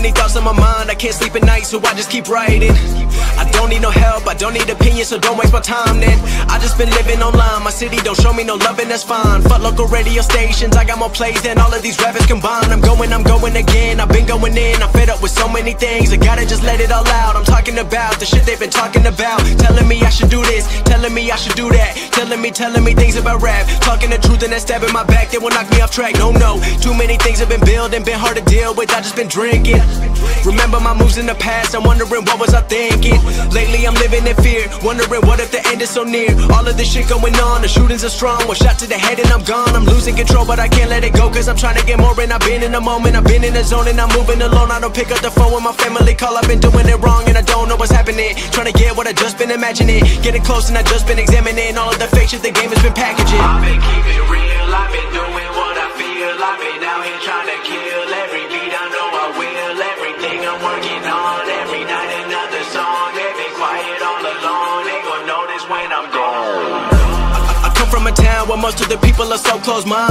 many thoughts on my mind, I can't sleep at night, so I just keep writing. I don't need no help, I don't need opinions, so don't waste my time then. I just been living online, my city don't show me no love and that's fine. Fuck local radio stations, I got more plays than all of these rappers combined. I'm going again, I've been going in, I'm fed up with so many things, I gotta just let it all out. I'm talking about the shit they've been talking about, telling me I should do this, telling me I should do that, telling me things about rap, talking the truth and that stab in my back, they will knock me off track. No, too many things have been building, been hard to deal with, I just been drinking. Remember my moves in the past, I'm wondering what was I thinking. Lately I'm living in fear, wondering what if the end is so near. All of this shit going on, the shootings are strong, one shot to the head and I'm gone. I'm losing control but I can't let it go, cause I'm trying to get more. And I've been in the moment, I've been in the zone, and I'm moving alone. I don't pick up the phone when my family call, I've been doing it wrong and I don't know what's happening. Trying to get what I just been imagining, getting close and I just been examining all of the fake shit the game has been packaging. I've been keeping it real, I've been doing what I feel, I've been out here trying to kill every beat, I know I will. Everything I'm working on, every night another song. They've been quiet all along, they gon' notice when I'm gone. I come from a town where most of the people are so close-minded.